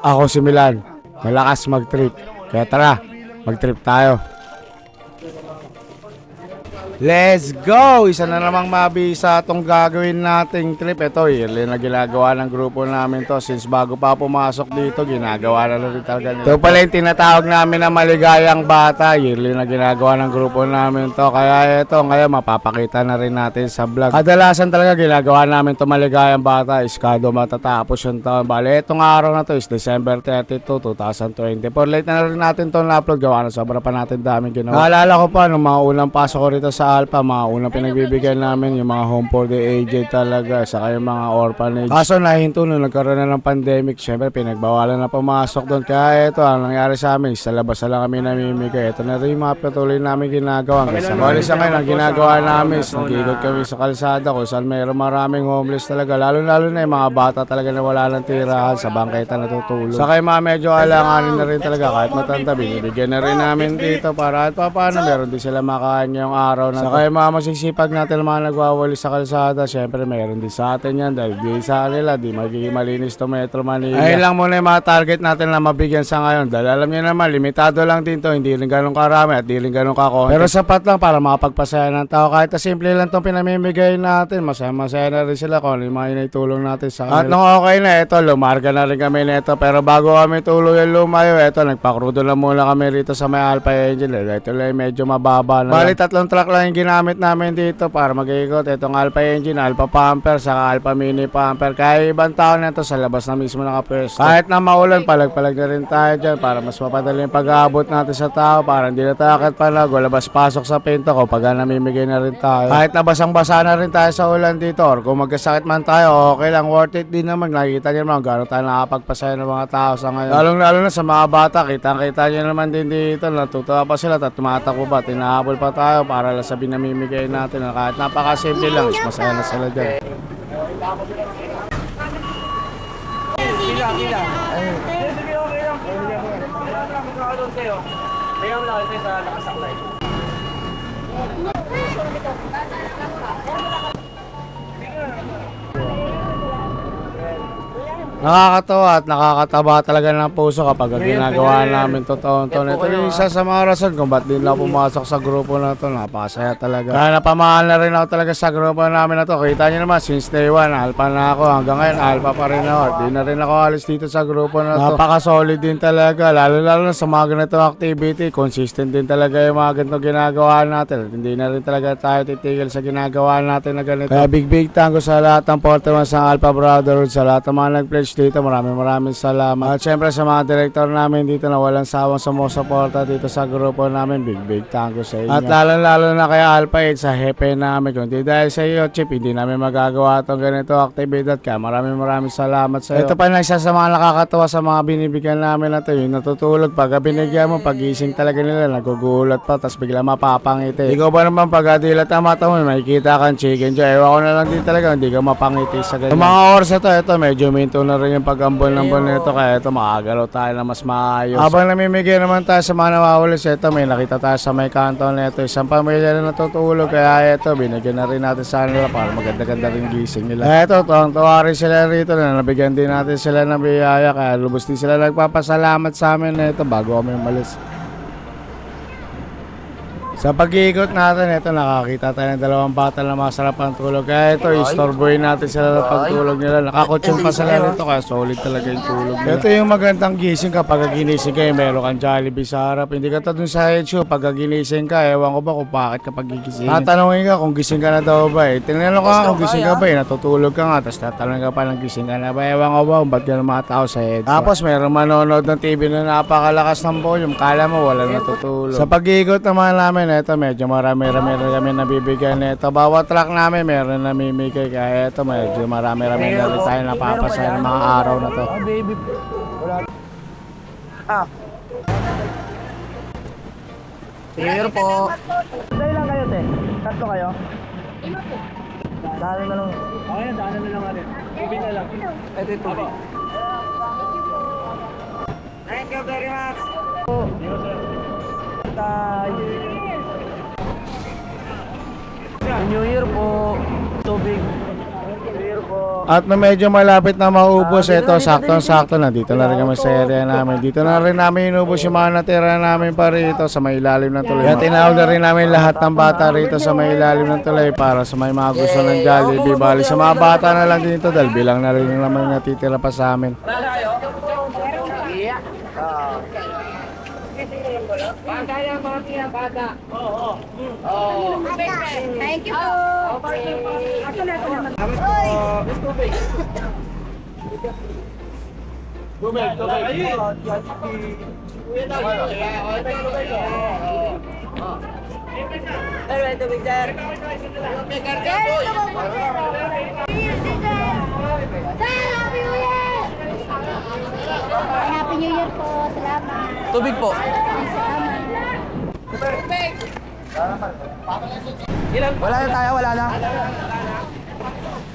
Ako si Milan, malakas mag-trip. Kaya tara, mag-trip tayo. Let's go! Isa na namang mabisa itong gagawin nating trip. Ito, yearly na ginagawa ng grupo namin to. Since bago pa pumasok dito, ginagawa na rin talaga nila. Ito pala yung tinatawag namin na maligayang bata. Yearly na ginagawa ng grupo namin to. Kaya ito, ngayon mapapakita na rin natin sa vlog. Kadalasan talaga ginagawa namin to maligayang bata. Iskado matatapos yung taon. Bale, itong araw na to is December 32, 2024. Late na rin natin to na-upload. Gawa na sobra pa natin daming ginawa. Naalala ko pa, nung mga unang pasok ko rito sa Alpha, mga unang pinagbibigyan namin yung mga home for the aged talaga, saka yung mga orphanage. Kaso nahinto nung nagkaroon na ng pandemic, syempre pinagbawalan na pumasok doon. Kaya ito, ang nangyari sa amin, sa labas na lang kami namimigay. Ito na rin yung mga patuloy namin ginagawa. Bali sa ngayon, ang ginagawa namin is nag-ikot kami sa kalsada kung saan mayroong maraming homeless talaga. Lalo na yung mga bata talaga na wala ng tirahan, sa bangketa natutulog. Saka yung mga medyo alanganin na rin talaga, kahit matanda, binibigyan na rin namin dito para at paano meron din sila makain ngayong araw na. Saka yung mga masisipag natin mga nagwawali sa kalsada, syempre meron din sa atin yan dahil di sa kanila, di magiging malinis to Metro Manila. Ayun lang muna yung mga target natin na mabigyan sa ngayon dahil alam nyo naman, limitado lang din to, hindi rin ganun karami at di rin ganun kakonti. Pero sapat lang para makapagpasaya ng tao. Kahit na simple lang itong pinamimigay natin, masaya na rin sila kung ano yung mga inaitulong natin sa kanila. At nung okay na, ito, lumarga na rin kami nito. Pero bago kami tuluyan lumayo, ito, nagpakrudo na muna kami rito sa may Alpha Angel. Ito lang medyo mababa na. Bali, 3 truck lang yung ginamit namin dito para mag-ikot. Itong Alpha Engine, Alpha Pumper, saka Alpha Mini Pumper. Kaya ibang tao na ito sa labas na mismo nakapwesto. Kahit na maulan, palag-palag na rin tayo dyan para mas mapadali yung pag-aabot natin sa tao para hindi na tayo akit palag o labas-pasok sa pinto ko pag namimigay na rin tayo. Kahit na basang-basa na rin tayo sa ulan dito or kung magkasakit man tayo, okay lang, worth it din naman. Nakikita nyo naman gano'n tayo nakapagpasaya ng mga tao sa ngayon. Lalong-lalo na sa mga bata, kitang-kita nyo naman din dito. Natutuwa pa sila at tumatakbo pa, tinahabol pa tayo para lang sa binamimigay natin. Kahit napakasimple lang, is masaya na sila dyan. Kila. Sige, okay lang. Magkakaroon kayo. Kaya mo lang kayo sa nakasaklay. Nakakatawa at nakakataba talaga ng puso kapag ginagawa namin totoo. Ito rin isa sa mga rason kung ba't din na pumasok sa grupo na to. Napakasaya talaga. Kaya napamahal na rin ako talaga sa grupo namin na to. Kita nyo naman, since day 1, Alpha na ako. Hanggang ngayon, Alpha pa rin ako. Di na rin ako alis dito sa grupo na to. Napaka-solid din talaga. Lalo na sa mga ganitong activity. Consistent din talaga yung mga ganitong ginagawa natin. At hindi na rin talaga tayo titigil sa ginagawa natin na ganito. Kaya big thank you sa lahat ng 41 sa Alpha Brotherhood, sa lahat ng mga nag-pledge dito, maraming salamat. At syempre sa mga director namin dito na walang sawang sumusuporta dito sa grupo namin, big thank you sa inyo. At lalo na kay Alpha 8 sa hepe namin. Kung di dahil sa iyo, Chip, hindi namin magagawa itong ganito aktibidad. Kaya maraming salamat sa iyo. Ito pa na isa sa mga nakakatawa sa mga binibigyan namin na ito, yung natutulog pag binigyan mo, pagising talaga nila, nagugulat pa, tapos bigla mapapangiti. Ikaw ba naman pag dilat ang mata mo, makikita kang chicken dyan. Ewan ko na lang din talaga, hindi ka mapangiti sa ganyan. Yung mga oras na ito, medyo minto na rin yung pag-ambon ng buwan nito, kaya ito makagalaw tayo na mas maayos. Habang namimigay naman tayo sa mga nawawalis, ito may nakita tayo sa may kanto na ito, isang pamilya na natutulog, kaya ito binigyan na rin natin sa nila para maganda-ganda rin gising nila. Kaya ito, tuwang-tuwa rin sila rito na nabigyan din natin sila ng biyaya, kaya lubos din sila nagpapasalamat sa amin na ito bago kami umalis. Sa pag-iikot natin, ito nakakita tayo ng dalawang bata na masarap ang tulog. Kaya ito, istorbohin natin sila ng pagtulog nila. Nakakutsyon pa sila nito kaya solid talaga yung tulog nila. Ito yung magandang gising ka pag ginising ka, meron kang Jollibee sa harap. Hindi ka dun sa head show, pag ginising ka, ewan ko ba kung bakit kapag gigising. Tatanungin ka kung gising ka na daw ba eh. Tinanong ka kung gising ka ba eh, natutulog ka nga. Tapos tatanungin ka pa ng gising ka na ba, ewan ko ba kung ba't gano'n mga tao sa head. Tapos meron manonood ng TV na napakalakas ng volume, kala mo wala natutulog. Sa pag-iikot naman namin, ito medyo marami kami nabibigyan nito. Bawat truck namin meron namimigay, kaya ito medyo marami na rin tayo napapasaya ng mga araw na to. Baby. Here po. Dahil lang kayo, te. Tatlo kayo. Dahil na lang. Okay, dahil na lang rin. Tubig na lang. Ito yung tubig. Thank you very much. Tayo. New Year po. Tubig. New Year po. At na medyo malapit na maubos, ito saktong-sakto na dito na rin kami sa area namin. Dito na rin namin inubos yung mga natira namin pa rito sa may ilalim ng tulay. Kaya tinawag na rin namin lahat ng bata rito sa may ilalim ng tulay para sa may mga gusto ng Jollibee. Bali sa mga bata na lang dito dahil bilang na rin naman natitira pa sa amin. Thank you po. Happy New Year po. Salamat. Tubig po. Wala na tayo, wala na.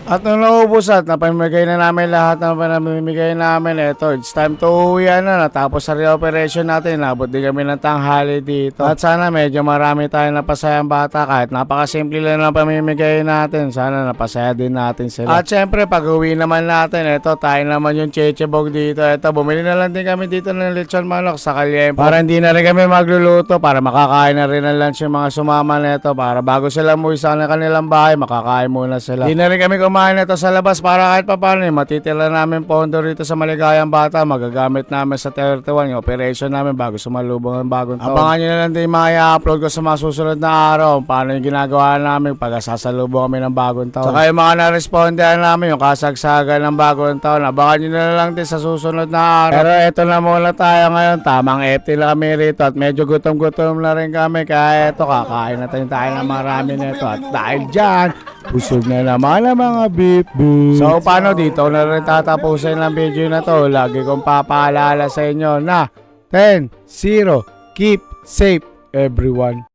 At nung naubos at napamigay na namin lahat ng pinamimigay namin, eto, it's time to uwi na. Natapos sa re-operation natin, nabot din kami ng tanghali dito. At sana medyo marami tayong napasayang bata kahit napakasimple lang ng pamimigay natin. Sana napasaya din natin sila. At syempre, pag uwi naman natin, eto, tayo naman yung chechebog dito. Eto, bumili na lang din kami dito ng lechon manok sa Kalyempo. Para hindi na rin kami magluluto, para makakain na rin ng lunch yung mga sumama nito. Para bago sila umuwi sa kanilang bahay, makakain muna sila. Hindi na rin kami kumain ito sa labas para kahit paano matitira namin pondo rito sa Maligayang Bata. Magagamit namin sa 31 yung operation namin bago sumalubong ang bagong taon. Abangan nyo na lang din mga i-upload ko sa mga susunod na araw paano yung ginagawa namin pag sasalubong kami ng bagong taon. Saka yung mga na-respondan namin yung kasagsagan ng bagong taon. Abangan nyo na lang din sa susunod na araw. Pero eto na muna tayo ngayon. Tamang empty lang kami rito at medyo gutom-gutom na rin kami. Kaya eto, kakain na tayo ng marami nito. At dahil dyan, busog na naman ang mga beep beep. So paano dito na rin tatapusin ang video na to. Lagi kong papaalala sa inyo na 10-0, keep safe everyone.